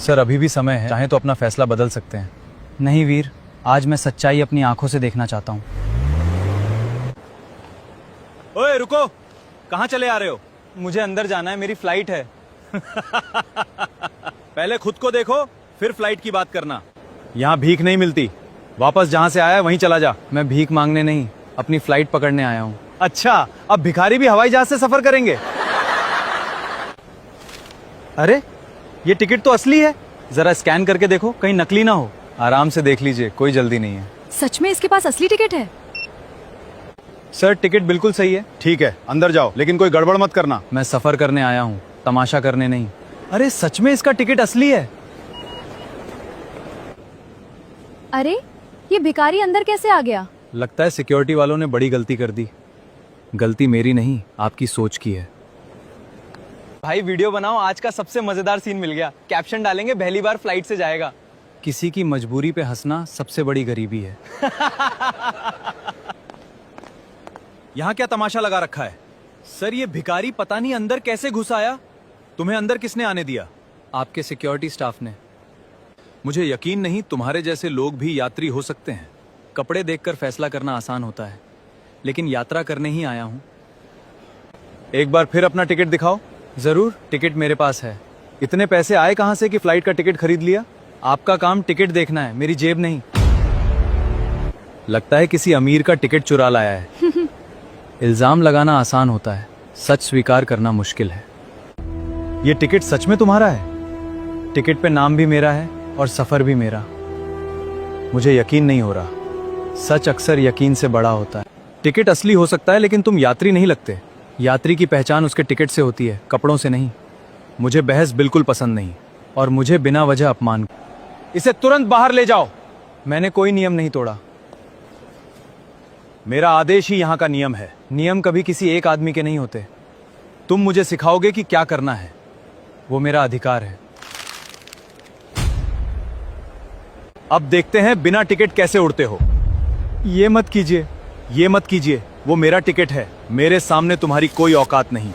Sir अभी भी समय है, चाहे तो अपना फैसला बदल सकते हैं। नहीं वीर, आज मैं सच्चाई अपनी आंखों से देखना चाहता हूँ। ओए रुको, कहाँ चले आ रहे हो? मुझे अंदर जाना है, मेरी फ्लाइट है। पहले खुद को देखो, फिर फ्लाइट की बात करना। यहाँ भीख नहीं मिलती, वापस जहाँ से आया है वहीं चला जा। मैं भीख मांगने नहीं, अपनी फ्लाइट पकड़ने आया हूँ। अच्छा, अब भिखारी भी हवाई जहाज से सफर करेंगे? अरे ये टिकट तो असली है, जरा स्कैन करके देखो, कहीं नकली ना हो। आराम से देख लीजिए, कोई जल्दी नहीं है। सच में इसके पास असली टिकट है? सर टिकट बिल्कुल सही है। ठीक है, अंदर जाओ, लेकिन कोई गड़बड़ मत करना। मैं सफर करने आया हूँ, तमाशा करने नहीं। अरे सच में इसका टिकट असली है। अरे ये भिखारी अंदर कैसे आ गया? लगता है सिक्योरिटी वालों ने बड़ी गलती कर दी। गलती मेरी नहीं, आपकी सोच की है। भाई वीडियो बनाओ, आज का सबसे मजेदार सीन मिल गया। कैप्शन डालेंगे, पहली बार फ्लाइट से जाएगा। किसी की मजबूरी पे हंसना सबसे बड़ी गरीबी है। यहाँ क्या तमाशा लगा रखा है? सर ये भिखारी पता नहीं अंदर कैसे घुस आया। तुम्हें अंदर किसने आने दिया? आपके सिक्योरिटी स्टाफ ने। मुझे यकीन नहीं तुम्हारे जैसे लोग भी यात्री हो सकते हैं। कपड़े देखकर फैसला करना आसान होता है, लेकिन यात्रा करने ही आया हूँ। एक बार फिर अपना टिकट दिखाओ। जरूर, टिकट मेरे पास है। इतने पैसे आए कहां से कि फ्लाइट का टिकट खरीद लिया? आपका काम टिकट देखना है, मेरी जेब नहीं। लगता है किसी अमीर का टिकट चुरा लाया है। इल्जाम लगाना आसान होता है, सच स्वीकार करना मुश्किल है। ये टिकट सच में तुम्हारा है? टिकट पे नाम भी मेरा है और सफर भी मेरा। मुझे यकीन नहीं हो रहा। सच अक्सर यकीन से बड़ा होता है। टिकट असली हो सकता है, लेकिन तुम यात्री नहीं लगते। यात्री की पहचान उसके टिकट से होती है, कपड़ों से नहीं। मुझे बहस बिल्कुल पसंद नहीं, और मुझे बिना वजह अपमान। इसे तुरंत बाहर ले जाओ। मैंने कोई नियम नहीं तोड़ा। मेरा आदेश ही यहाँ का नियम है। नियम कभी किसी एक आदमी के नहीं होते। तुम मुझे सिखाओगे कि क्या करना है। वो मेरा अधिकार है। अब देखते हैं बिना टिकट कैसे उड़ते हो। ये मत कीजिए। ये मत कीजिए, वो मेरा टिकट है। मेरे सामने तुम्हारी कोई औकात नहीं।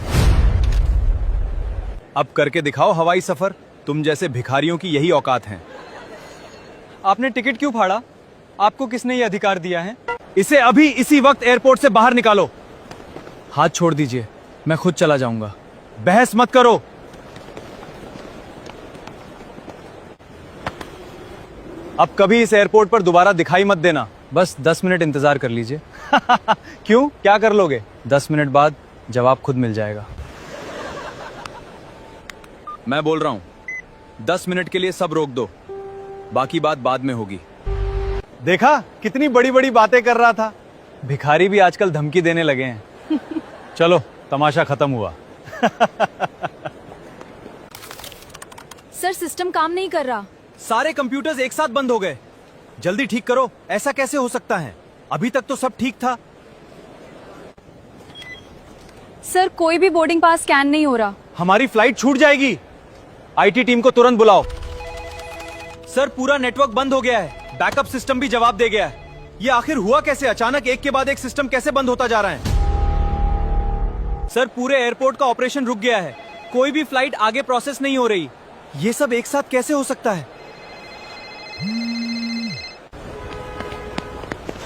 अब करके दिखाओ हवाई सफर। तुम जैसे भिखारियों की यही औकात है। आपने टिकट क्यों फाड़ा? आपको किसने ये अधिकार दिया है? इसे अभी इसी वक्त एयरपोर्ट से बाहर निकालो। हाथ छोड़ दीजिए, मैं खुद चला जाऊंगा। बहस मत करो। अब कभी इस एयरपोर्ट पर दोबारा दिखाई मत देना। बस 10 मिनट इंतजार कर लीजिए। क्यों, क्या कर लोगे? 10 मिनट बाद जवाब खुद मिल जाएगा। मैं बोल रहा हूं, 10 मिनट के लिए सब रोक दो, बाकी बात बाद में होगी। देखा, कितनी बड़ी बड़ी बातें कर रहा था। भिखारी भी आजकल धमकी देने लगे हैं। चलो, तमाशा खत्म हुआ। सर सिस्टम काम नहीं कर रहा। सारे कंप्यूटर्स एक साथ बंद हो गए। जल्दी ठीक करो। ऐसा कैसे हो सकता है? अभी तक तो सब ठीक था। सर कोई भी बोर्डिंग पास स्कैन नहीं हो रहा। हमारी फ्लाइट छूट जाएगी। आईटी टीम को तुरंत बुलाओ। सर पूरा नेटवर्क बंद हो गया है। बैकअप सिस्टम भी जवाब दे गया है। ये आखिर हुआ कैसे? अचानक एक के बाद एक सिस्टम कैसे बंद होता जा रहा है? सर पूरे एयरपोर्ट का ऑपरेशन रुक गया है। कोई भी फ्लाइट आगे प्रोसेस नहीं हो रही। ये सब एक साथ कैसे हो सकता है?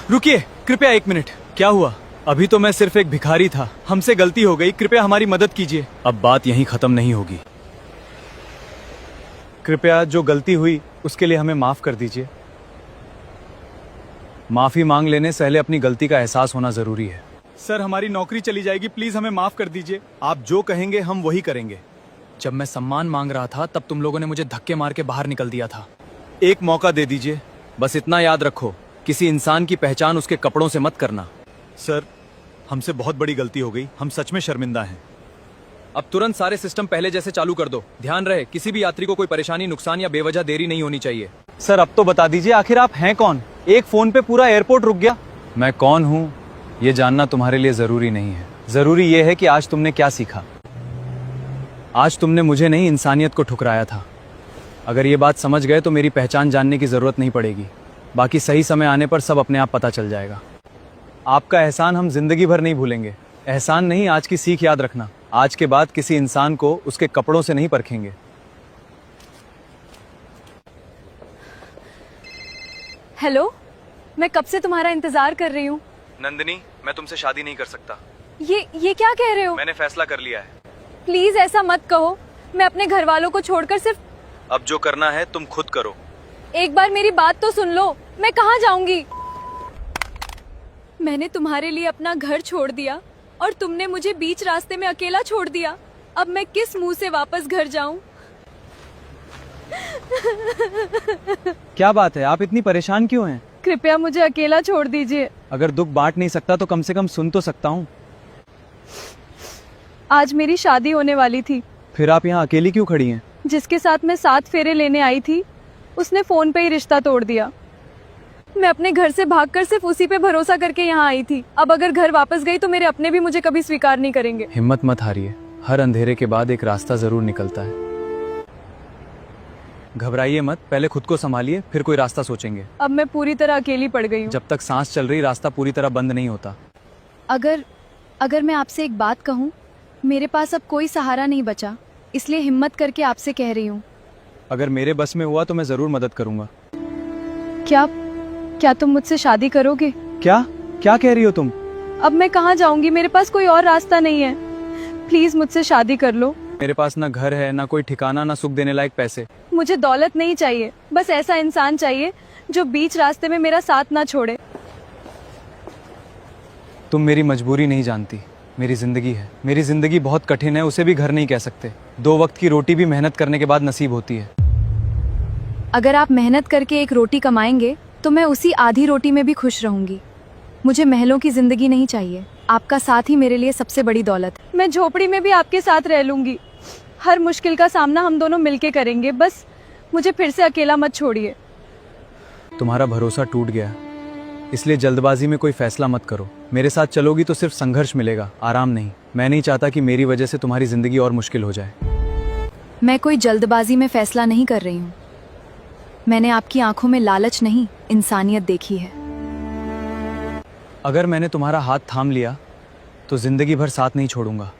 रुकिए, कृपया 1 मिनट। क्या हुआ? अभी तो मैं सिर्फ एक भिखारी था। हमसे गलती हो गई, कृपया हमारी मदद कीजिए। अब बात यहीं खत्म नहीं होगी। कृपया जो गलती हुई उसके लिए हमें माफ कर दीजिए। माफी मांग लेने से पहले अपनी गलती का एहसास होना जरूरी है। सर हमारी नौकरी चली जाएगी, प्लीज हमें माफ कर दीजिए। आप जो कहेंगे हम वही करेंगे। जब मैं सम्मान मांग रहा था तब तुम लोगों ने मुझे धक्के मार के बाहर निकल दिया था। एक मौका दे दीजिए। बस इतना याद रखो, किसी इंसान की पहचान उसके कपड़ों से मत करना। सर हमसे बहुत बड़ी गलती हो गई, हम सच में शर्मिंदा हैं। अब तुरंत सारे सिस्टम पहले जैसे चालू कर दो। ध्यान रहे किसी भी यात्री को कोई परेशानी, नुकसान या बेवजह देरी नहीं होनी चाहिए। सर अब तो बता दीजिए, आखिर आप हैं कौन? एक फोन पे पूरा एयरपोर्ट रुक गया। मैं कौन हूँ ये जानना तुम्हारे लिए जरूरी नहीं है। जरूरी ये है कि आज तुमने क्या सीखा। आज तुमने मुझे नहीं, इंसानियत को ठुकराया था। अगर ये बात समझ गए तो मेरी पहचान जानने की जरूरत नहीं पड़ेगी। बाकी सही समय आने पर सब अपने आप पता चल जाएगा। आपका एहसान हम जिंदगी भर नहीं भूलेंगे। एहसान नहीं, आज की सीख याद रखना। आज के बाद किसी इंसान को उसके कपड़ों से नहीं परखेंगे। हेलो, मैं कब से तुम्हारा इंतजार कर रही हूँ। नंदिनी, मैं तुमसे शादी नहीं कर सकता। ये क्या कह रहे हो? मैंने फैसला कर लिया है। प्लीज ऐसा मत कहो। मैं अपने घर वालों को छोड़कर सिर्फ अब जो करना है तुम खुद करो। एक बार मेरी बात तो सुन लो। मैं कहाँ जाऊंगी? मैंने तुम्हारे लिए अपना घर छोड़ दिया और तुमने मुझे बीच रास्ते में अकेला छोड़ दिया। अब मैं किस मुंह से वापस घर जाऊं? क्या बात है, आप इतनी परेशान क्यों हैं? कृपया मुझे अकेला छोड़ दीजिए। अगर दुख बांट नहीं सकता तो कम से कम सुन तो सकता हूँ। आज मेरी शादी होने वाली थी। फिर आप यहाँ अकेली क्यों खड़ी हैं? जिसके साथ मैं 7 फेरे लेने आई थी, उसने फोन पे ही रिश्ता तोड़ दिया। मैं अपने घर से भागकर सिर्फ उसी पे भरोसा करके यहाँ आई थी। अब अगर घर वापस गई तो मेरे अपने भी मुझे कभी स्वीकार नहीं करेंगे। हिम्मत मत हारिए, हर अंधेरे के बाद एक रास्ता जरूर निकलता है। घबराइए मत, पहले खुद को संभालिए, फिर कोई रास्ता सोचेंगे। अब मैं पूरी तरह अकेली पड़ गई हूँ। जब तक सांस चल रही, रास्ता पूरी तरह बंद नहीं होता। अगर मैं आपसे एक बात कहूँ, मेरे पास अब कोई सहारा नहीं बचा, इसलिए हिम्मत करके आपसे कह रही हूँ। अगर मेरे बस में हुआ तो मैं जरूर मदद करूंगा। क्या तुम मुझसे शादी करोगे? क्या क्या कह रही हो तुम? अब मैं कहाँ जाऊंगी? मेरे पास कोई और रास्ता नहीं है। प्लीज मुझसे शादी कर लो। मेरे पास ना घर है, ना कोई ठिकाना, ना सुख देने लायक पैसे। मुझे दौलत नहीं चाहिए, बस ऐसा इंसान चाहिए जो बीच रास्ते में मेरा साथ ना छोड़े। तुम मेरी मजबूरी नहीं जानती, मेरी जिंदगी है। मेरी जिंदगी बहुत कठिन है, उसे भी घर नहीं कह सकते। 2 वक्त की रोटी भी मेहनत करने के बाद नसीब होती है। अगर आप मेहनत करके एक रोटी कमाएंगे तो मैं उसी आधी रोटी में भी खुश रहूंगी। मुझे महलों की जिंदगी नहीं चाहिए। आपका साथ ही मेरे लिए सबसे बड़ी दौलत है। मैं झोपड़ी में भी आपके साथ रह लूंगी। हर मुश्किल का सामना हम दोनों मिलके करेंगे। बस मुझे फिर से अकेला मत छोड़िए। तुम्हारा भरोसा टूट गया, इसलिए जल्दबाजी में कोई फैसला मत करो। मेरे साथ चलोगी तो सिर्फ संघर्ष मिलेगा, आराम नहीं। मैं नहीं चाहता कि मेरी वजह से तुम्हारी जिंदगी और मुश्किल हो जाए। मैं कोई जल्दबाजी में फैसला नहीं कर रही हूँ। मैंने आपकी आंखों में लालच नहीं, इंसानियत देखी है। अगर मैंने तुम्हारा हाथ थाम लिया तो जिंदगी भर साथ नहीं छोड़ूंगा,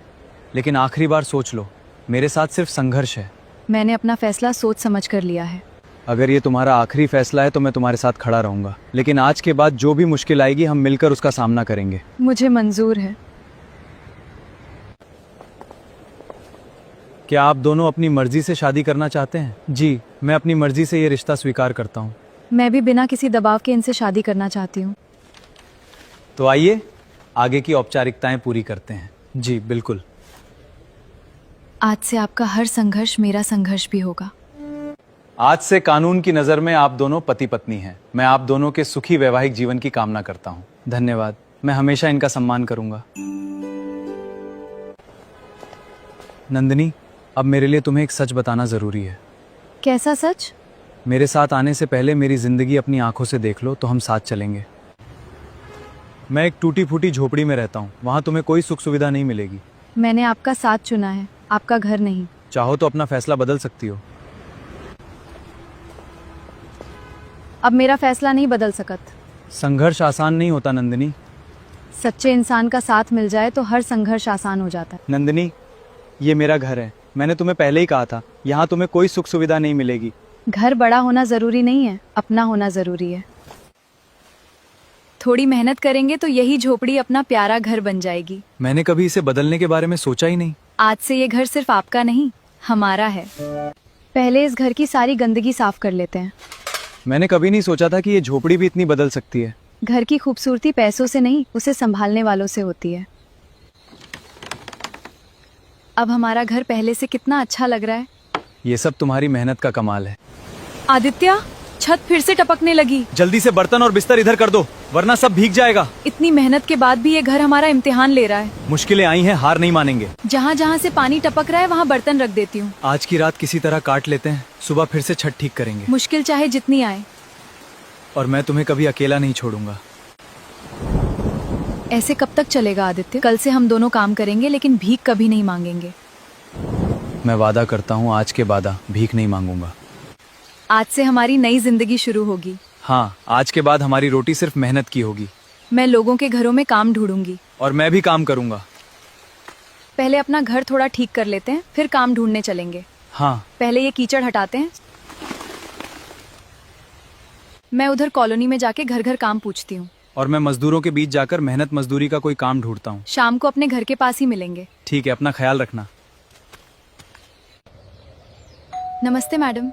लेकिन आखिरी बार सोच लो, मेरे साथ सिर्फ संघर्ष है। मैंने अपना फैसला सोच समझ कर लिया है। अगर ये तुम्हारा आखिरी फैसला है तो मैं तुम्हारे साथ खड़ा रहूंगा, लेकिन आज के बाद जो भी मुश्किल आएगी हम मिलकर उसका सामना करेंगे। मुझे मंजूर है। क्या आप दोनों अपनी मर्जी से शादी करना चाहते हैं? जी, मैं अपनी मर्जी से ये रिश्ता स्वीकार करता हूँ। मैं भी बिना किसी दबाव के इनसे शादी करना चाहती हूँ। तो आइए आगे की औपचारिकताएं पूरी करते हैं। जी बिल्कुल। आज से आपका हर संघर्ष मेरा संघर्ष भी होगा। आज से कानून की नजर में आप दोनों पति पत्नी हैं। मैं आप दोनों के सुखी वैवाहिक जीवन की कामना करता हूँ। धन्यवाद, मैं हमेशा इनका सम्मान करूंगा। नंदिनी, अब मेरे लिए तुम्हें एक सच बताना जरूरी है। कैसा सच? मेरे साथ आने से पहले मेरी जिंदगी अपनी आंखों से देख लो तो हम साथ चलेंगे। मैं एक टूटी फूटी झोपड़ी में रहता हूँ, वहां तुम्हें कोई सुख सुविधा नहीं मिलेगी। मैंने आपका साथ चुना है, आपका घर नहीं। चाहो तो अपना फैसला बदल सकती हो। अब मेरा फैसला नहीं बदल सकत। संघर्ष आसान नहीं होता नंदिनी। सच्चे इंसान का साथ मिल जाए तो हर संघर्ष आसान हो जाता है। नंदिनी, ये मेरा घर है। मैंने तुम्हें पहले ही कहा था, यहाँ तुम्हें कोई सुख सुविधा नहीं मिलेगी। घर बड़ा होना जरूरी नहीं है, अपना होना जरूरी है। थोड़ी मेहनत करेंगे तो यही झोपड़ी अपना प्यारा घर बन जाएगी। मैंने कभी इसे बदलने के बारे में सोचा ही नहीं। आज से ये घर सिर्फ आपका नहीं, हमारा है। पहले इस घर की सारी गंदगी साफ कर लेते हैं। मैंने कभी नहीं सोचा था कि ये झोपड़ी भी इतनी बदल सकती है। घर की खूबसूरती पैसों से नहीं, उसे संभालने वालों से होती है। अब हमारा घर पहले से कितना अच्छा लग रहा है। ये सब तुम्हारी मेहनत का कमाल है। आदित्य, छत फिर से टपकने लगी। जल्दी से बर्तन और बिस्तर इधर कर दो, वरना सब भीग जाएगा। इतनी मेहनत के बाद भी ये घर हमारा इम्तिहान ले रहा है। मुश्किलें आई हैं, हार नहीं मानेंगे। जहाँ जहाँ से पानी टपक रहा है वहाँ बर्तन रख देती हूँ। आज की रात किसी तरह काट लेते हैं, सुबह फिर से छत ठीक करेंगे। मुश्किल चाहे जितनी आए। और मैं तुम्हें कभी अकेला नहीं छोड़ूंगा। ऐसे कब तक चलेगा आदित्य? कल से हम दोनों काम करेंगे लेकिन भीख कभी नहीं मांगेंगे। मैं वादा करता हूँ, आज के बाद भीख नहीं मांगूंगा। आज से हमारी नई जिंदगी शुरू होगी। हाँ, आज के बाद हमारी रोटी सिर्फ मेहनत की होगी। मैं लोगों के घरों में काम ढूंढूंगी। और मैं भी काम करूंगा। पहले अपना घर थोड़ा ठीक कर लेते हैं, फिर काम ढूंढने चलेंगे। हाँ। पहले ये कीचड़ हटाते हैं। मैं उधर कॉलोनी में जाके घर घर काम पूछती हूँ। और मैं मजदूरों के बीच जाकर मेहनत मजदूरी का कोई काम ढूंढता हूँ। शाम को अपने घर के पास ही मिलेंगे। ठीक है, अपना ख्याल रखना। नमस्ते मैडम,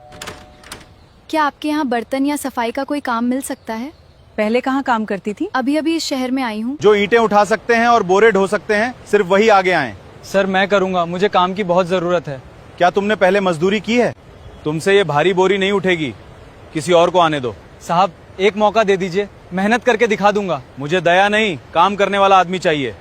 क्या आपके यहाँ बर्तन या सफाई का कोई काम मिल सकता है? पहले कहाँ काम करती थी? अभी अभी इस शहर में आई हूँ। जो ईंटें उठा सकते हैं और बोरे ढो सकते हैं सिर्फ वही आगे आए। सर मैं करूँगा, मुझे काम की बहुत ज़रूरत है। क्या तुमने पहले मजदूरी की है? तुमसे ये भारी बोरी नहीं उठेगी, किसी और को आने दो। साहब एक मौका दे दीजिए, मेहनत करके दिखा दूंगा। मुझे दया नहीं, काम करने वाला आदमी चाहिए।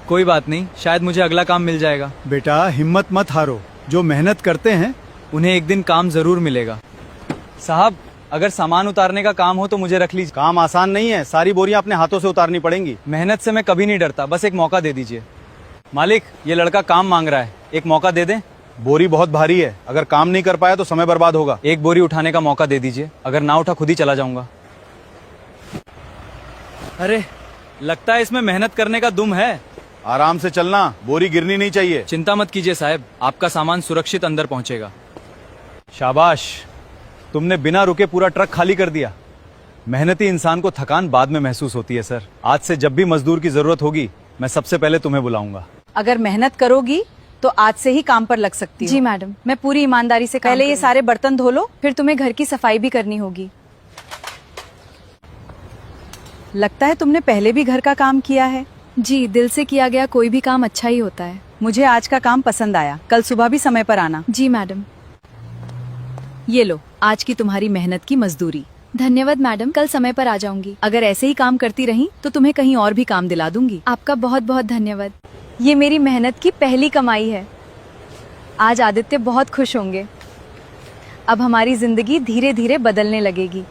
कोई बात नहीं, शायद मुझे अगला काम मिल जाएगा। बेटा हिम्मत मत हारो, जो मेहनत करते हैं उन्हें एक दिन काम जरूर मिलेगा। साहब अगर सामान उतारने का काम हो तो मुझे रख लीजिए। काम आसान नहीं है, सारी बोरियां अपने हाथों से उतारनी पड़ेंगी। मेहनत से मैं कभी नहीं डरता, बस एक मौका दे दीजिए। मालिक ये लड़का काम मांग रहा है, एक मौका दे दें। बोरी बहुत भारी है, अगर काम नहीं कर पाया तो समय बर्बाद होगा। एक बोरी उठाने का मौका दे दीजिए, अगर ना उठा खुद ही चला जाऊंगा। अरे लगता है इसमें मेहनत करने का दुम है। आराम से चलना, बोरी गिरनी नहीं चाहिए। चिंता मत कीजिए साहब, आपका सामान सुरक्षित अंदर पहुंचेगा। शाबाश, तुमने बिना रुके पूरा ट्रक खाली कर दिया। मेहनती इंसान को थकान बाद में महसूस होती है सर। आज से जब भी मजदूर की जरूरत होगी मैं सबसे पहले तुम्हें बुलाऊंगा। अगर मेहनत करोगी तो आज से ही काम पर लग सकती हो। जी मैडम, मैं पूरी ईमानदारी से काम पहले ये करूंगी। सारे बर्तन धो लो। फिर तुम्हें घर की सफाई भी करनी होगी। लगता है तुमने पहले भी घर का काम किया है। जी, दिल से किया गया कोई भी काम अच्छा ही होता है। मुझे आज का काम पसंद आया, कल सुबह भी समय पर आना। जी मैडम। ये लो आज की तुम्हारी मेहनत की मजदूरी। धन्यवाद मैडम, कल समय पर आ जाऊंगी। अगर ऐसे ही काम करती रही तो तुम्हें कहीं और भी काम दिला दूंगी। आपका बहुत बहुत धन्यवाद। ये मेरी मेहनत की पहली कमाई है। आज आदित्य बहुत खुश होंगे। अब हमारी जिंदगी धीरे धीरे बदलने लगेगी।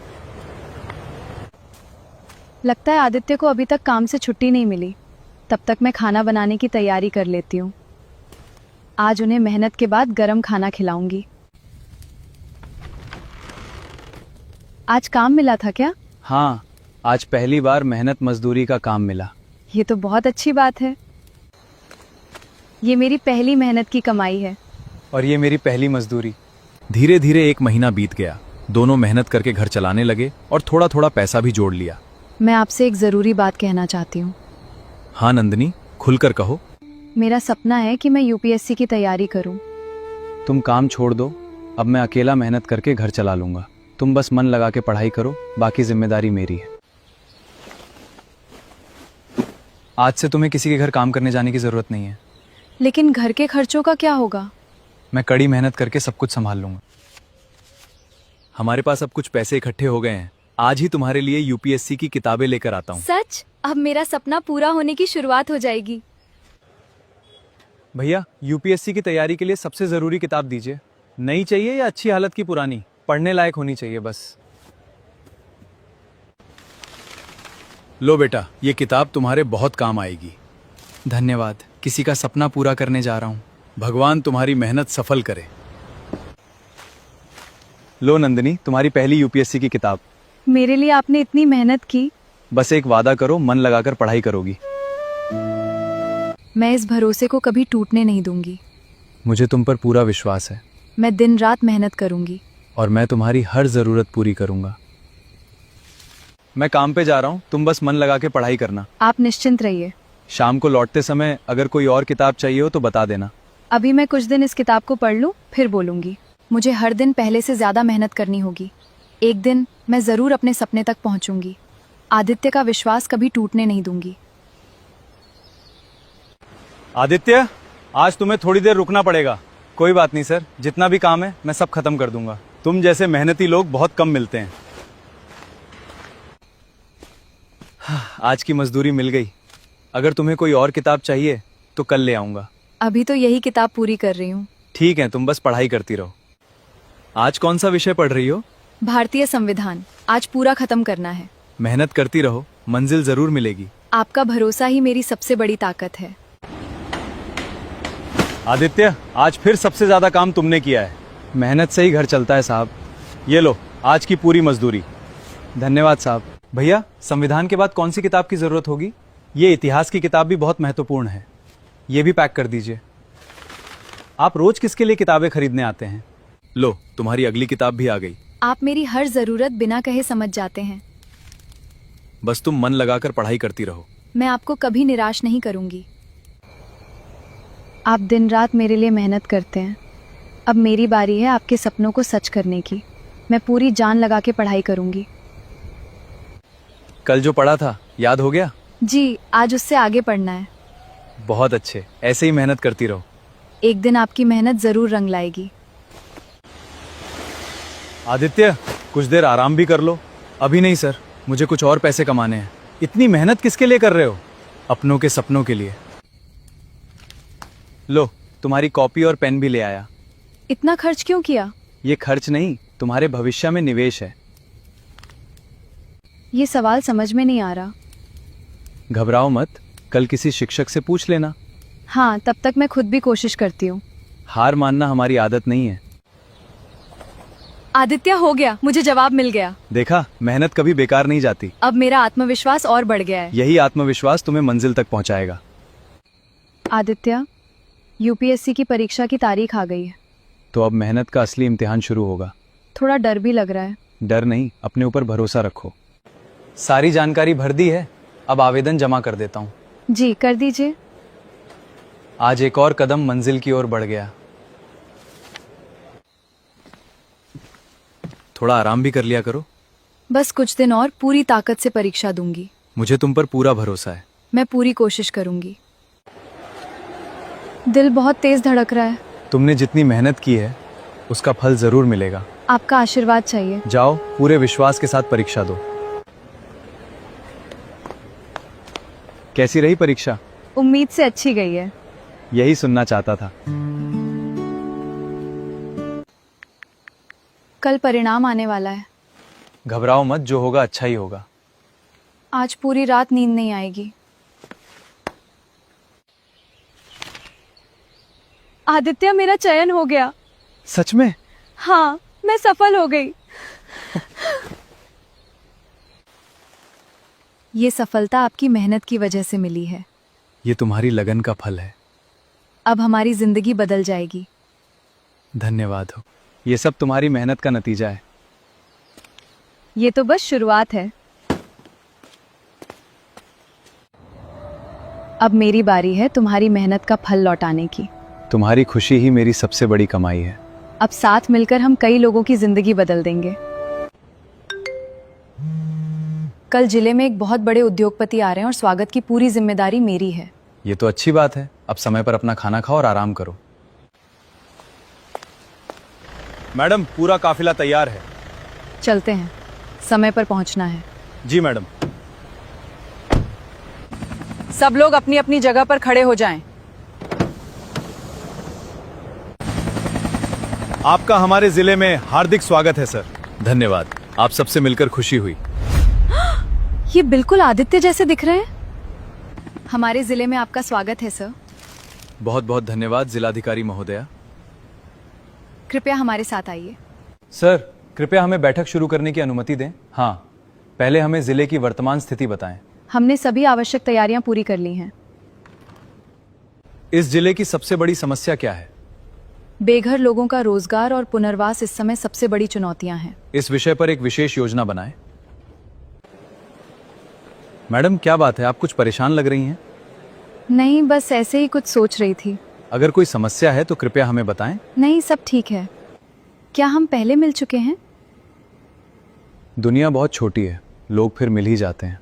लगता है आदित्य को अभी तक काम से छुट्टी नहीं मिली। तब तक मैं खाना बनाने की तैयारी कर लेती हूँ। आज उन्हें मेहनत के बाद गरम खाना खिलाऊंगी। आज काम मिला था क्या? हाँ, आज पहली बार मेहनत मजदूरी का काम मिला। ये तो बहुत अच्छी बात है। ये मेरी पहली मेहनत की कमाई है। और ये मेरी पहली मजदूरी। धीरे धीरे एक महीना बीत गया। दोनों मेहनत करके घर चलाने लगे और थोड़ा थोड़ा पैसा भी जोड़ लिया। मैं आपसे एक ज़रूरी बात कहना चाहती हूँ। हाँ नंदिनी, खुलकर कहो। मेरा सपना है कि मैं यूपीएससी की तैयारी करूँ। तुम काम छोड़ दो, अब मैं अकेला मेहनत करके घर चला लूंगा। तुम बस मन लगा के पढ़ाई करो, बाकी जिम्मेदारी मेरी है। आज से तुम्हें किसी के घर काम करने जाने की जरूरत नहीं है। लेकिन घर के खर्चों का क्या होगा? मैं कड़ी मेहनत करके सब कुछ संभाल लूंगा। हमारे पास अब कुछ पैसे इकट्ठे हो गए हैं। आज ही तुम्हारे लिए यूपीएससी की किताबें लेकर आता हूँ। सच? अब मेरा सपना पूरा होने की शुरुआत हो जाएगी। भैया यूपीएससी की तैयारी के लिए सबसे जरूरी किताब दीजिए। नई चाहिए या अच्छी हालत की पुरानी? पढ़ने लायक होनी चाहिए बस। लो बेटा, ये किताब तुम्हारे बहुत काम आएगी। धन्यवाद। किसी का सपना पूरा करने जा रहा हूँ। भगवान तुम्हारी मेहनत सफल करे। लो नंदिनी, तुम्हारी पहली यूपीएससी की किताब। मेरे लिए आपने इतनी मेहनत की। बस एक वादा करो, मन लगाकर पढ़ाई करोगी। मैं इस भरोसे को कभी टूटने नहीं दूंगी। मुझे तुम पर पूरा विश्वास है। मैं दिन रात मेहनत करूंगी। और मैं तुम्हारी हर जरूरत पूरी करूंगा। मैं काम पे जा रहा हूँ, तुम बस मन लगा के पढ़ाई करना। आप निश्चिंत रहिए। शाम को लौटते समय अगर कोई और किताब चाहिए हो तो बता देना। अभी मैं कुछ दिन इस किताब को पढ़ लूं, फिर बोलूंगी। मुझे हर दिन पहले से ज्यादा मेहनत करनी होगी। एक दिन मैं जरूर अपने सपने तक पहुंचूंगी। आदित्य का विश्वास कभी टूटने नहीं दूंगी। आदित्य, आज तुम्हें थोड़ी देर रुकना पड़ेगा। कोई बात नहीं सर, जितना भी काम है मैं सब खत्म कर दूंगा। तुम जैसे मेहनती लोग बहुत कम मिलते हैं। आज की मजदूरी मिल गई। अगर तुम्हें कोई और किताब चाहिए तो कल ले आऊंगा। अभी तो यही किताब पूरी कर रही हूँ। ठीक है, तुम बस पढ़ाई करती रहो। आज कौन सा विषय पढ़ रही हो? भारतीय संविधान। आज पूरा खत्म करना है। मेहनत करती रहो, मंजिल जरूर मिलेगी। आपका भरोसा ही मेरी सबसे बड़ी ताकत है। आदित्य, आज फिर सबसे ज्यादा काम तुमने किया है। मेहनत से ही घर चलता है साहब। ये लो आज की पूरी मजदूरी। धन्यवाद साहब। भैया संविधान के बाद कौन सी किताब की जरूरत होगी? ये इतिहास की किताब भी बहुत महत्वपूर्ण है। ये भी पैक कर दीजिए। आप रोज किसके लिए किताबें खरीदने आते हैं? लो, तुम्हारी अगली किताब भी आ गई। आप मेरी हर जरूरत बिना कहे समझ जाते हैं। बस तुम मन लगाकर पढ़ाई करती रहो। मैं आपको कभी निराश नहीं करूंगी। आप दिन रात मेरे लिए मेहनत करते हैं। अब मेरी बारी है आपके सपनों को सच करने की। मैं पूरी जान लगा के पढ़ाई करूंगी। कल जो पढ़ा था याद हो गया? जी, आज उससे आगे पढ़ना है। बहुत अच्छे, ऐसे ही मेहनत करती रहो। एक दिन आपकी मेहनत जरूर रंग लाएगी। आदित्य, कुछ देर आराम भी कर लो। अभी नहीं सर, मुझे कुछ और पैसे कमाने हैं। इतनी मेहनत किसके लिए कर रहे हो? अपनों के सपनों के लिए। लो, तुम्हारी कॉपी और पेन भी ले आया। इतना खर्च क्यों किया? ये खर्च नहीं, तुम्हारे भविष्य में निवेश है। ये सवाल समझ में नहीं आ रहा। घबराओ मत, कल किसी शिक्षक से पूछ लेना। हाँ, तब तक मैं खुद भी कोशिश करती हूँ। हार मानना हमारी आदत नहीं है। आदित्य, हो गया, मुझे जवाब मिल गया। देखा, मेहनत कभी बेकार नहीं जाती। अब मेरा आत्मविश्वास और बढ़ गया है। यही आत्मविश्वास तुम्हें मंजिल तक पहुंचाएगा। आदित्य, यूपीएससी की परीक्षा की तारीख आ गई है। तो अब मेहनत का असली इम्तिहान शुरू होगा। थोड़ा डर भी लग रहा है। डर नहीं, अपने ऊपर भरोसा रखो। सारी जानकारी भर दी है, अब आवेदन जमा कर देता हूँ। जी, कर दीजिए। आज एक और कदम मंजिल की ओर बढ़ गया। थोड़ा आराम भी कर लिया करो। बस कुछ दिन और पूरी ताकत से परीक्षा दूंगी। मुझे तुम पर पूरा भरोसा है। मैं पूरी कोशिश करूंगी। दिल बहुत तेज धड़क रहा है। तुमने जितनी मेहनत की है उसका फल जरूर मिलेगा। आपका आशीर्वाद चाहिए। जाओ, पूरे विश्वास के साथ परीक्षा दो। कैसी रही परीक्षा? उम्मीद से अच्छी गई है। यही सुनना चाहता था। कल परिणाम आने वाला है। घबराओ मत, जो होगा अच्छा ही होगा। आज पूरी रात नींद नहीं आएगी। आदित्य, मेरा चयन हो गया। सच में? हाँ, मैं सफल हो गई। ये सफलता आपकी मेहनत की वजह से मिली है। ये तुम्हारी लगन का फल है। अब हमारी जिंदगी बदल जाएगी। धन्यवाद हो। ये सब तुम्हारी मेहनत का नतीजा है। ये तो बस शुरुआत है। अब मेरी बारी है तुम्हारी मेहनत का फल लौटाने की। तुम्हारी खुशी ही मेरी सबसे बड़ी कमाई है। अब साथ मिलकर हम कई लोगों की जिंदगी बदल देंगे। कल जिले में एक बहुत बड़े उद्योगपति आ रहे हैं और स्वागत की पूरी जिम्मेदारी मेरी है। ये तो अच्छी बात है। अब समय पर अपना खाना खाओ और आराम करो। मैडम, पूरा काफिला तैयार है। चलते हैं, समय पर पहुंचना है। जी मैडम। सब लोग अपनी अपनी जगह पर खड़े हो जाएं। आपका हमारे जिले में हार्दिक स्वागत है सर। धन्यवाद, आप सबसे मिलकर खुशी हुई। ये बिल्कुल आदित्य जैसे दिख रहे हैं। हमारे जिले में आपका स्वागत है सर। बहुत बहुत धन्यवाद जिलाधिकारी महोदया। कृपया हमारे साथ आइए। सर, कृपया हमें बैठक शुरू करने की अनुमति दें। हाँ, पहले हमें जिले की वर्तमान स्थिति बताएं। हमने सभी आवश्यक तैयारियां पूरी कर ली हैं। इस जिले की सबसे बड़ी समस्या क्या है? बेघर लोगों का रोजगार और पुनर्वास इस समय सबसे बड़ी चुनौतियां हैं। इस विषय पर एक विशेष योजना बनाएं। मैडम, क्या बात है, आप कुछ परेशान लग रही हैं? नहीं, बस ऐसे ही कुछ सोच रही थी। अगर कोई समस्या है तो कृपया हमें बताएं। नहीं, सब ठीक है। क्या हम पहले मिल चुके हैं? दुनिया बहुत छोटी है, लोग फिर मिल ही जाते हैं।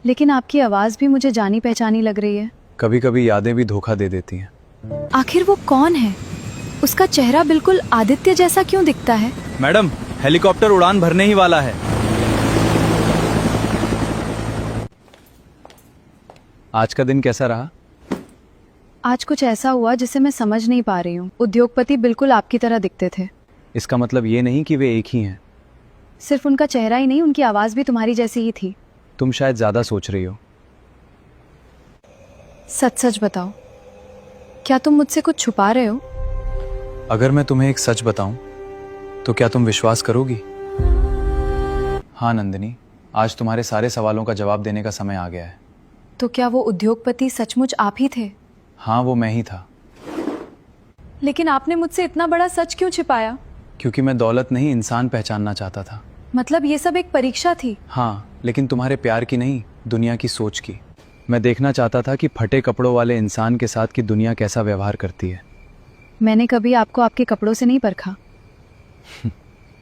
लेकिन आपकी आवाज भी मुझे जानी पहचानी लग रही है। कभी कभी यादें भी धोखा दे देती हैं। आखिर वो कौन है? उसका चेहरा बिल्कुल आदित्य जैसा क्यों दिखता है? मैडम, हेलीकॉप्टर उड़ान भरने ही वाला है। आज का दिन कैसा रहा? आज कुछ ऐसा हुआ जिसे मैं समझ नहीं पा रही हूँ। उद्योगपति बिल्कुल आपकी तरह दिखते थे। इसका मतलब ये नहीं कि वे एक ही हैं। सिर्फ उनका चेहरा ही नहीं, उनकी आवाज भी तुम्हारी जैसी ही थी। तुम शायद ज्यादा सोच रही हो। सच सच बताओ, क्या तुम मुझसे कुछ छुपा रहे हो? अगर मैं तुम्हें एक सच बताऊं तो क्या तुम विश्वास करोगी? हाँ नंदिनी, आज तुम्हारे सारे सवालों का जवाब देने का समय आ गया है। तो क्या वो उद्योगपति सचमुच आप ही थे? हाँ, वो मैं ही था। लेकिन आपने मुझसे इतना बड़ा सच क्यों छिपाया? क्योंकि मैं दौलत नहीं इंसान पहचानना चाहता था। मतलब ये सब एक परीक्षा थी? हाँ, लेकिन तुम्हारे प्यार की नहीं, दुनिया की सोच की। मैं देखना चाहता था कि फटे कपड़ों वाले इंसान के साथ की दुनिया कैसा व्यवहार करती है। मैंने कभी आपको आपके कपड़ों से नहीं परखा।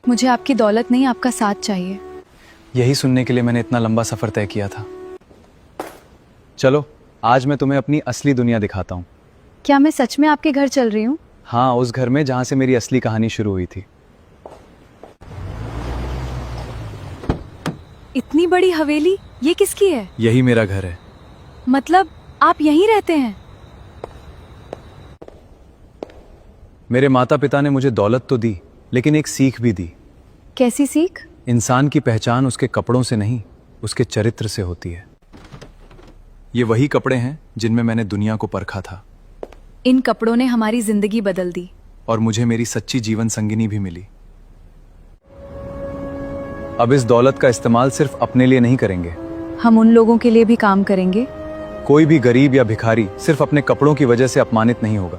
मुझे आपकी दौलत नहीं, आपका साथ चाहिए। यही सुनने के लिए मैंने इतना लंबा सफर तय किया था। चलो, आज मैं तुम्हें अपनी असली दुनिया दिखाता हूँ। क्या मैं सच में आपके घर चल रही हूँ? हाँ, उस घर में जहाँ से मेरी असली कहानी शुरू हुई थी। इतनी बड़ी हवेली, ये किसकी है? यही मेरा घर है। मतलब आप यहीं रहते हैं? मेरे माता पिता ने मुझे दौलत तो दी, लेकिन एक सीख भी दी। कैसी सीख? इंसान की पहचान उसके कपड़ों से नहीं, उसके चरित्र से होती है। ये वही कपड़े हैं जिनमें मैंने दुनिया को परखा था। इन कपड़ों ने हमारी जिंदगी बदल दी। और मुझे मेरी सच्ची जीवन संगिनी भी मिली। अब इस दौलत का इस्तेमाल सिर्फ अपने लिए नहीं करेंगे। हम उन लोगों के लिए भी काम करेंगे। कोई भी गरीब या भिखारी सिर्फ अपने कपड़ों की वजह से अपमानित नहीं होगा।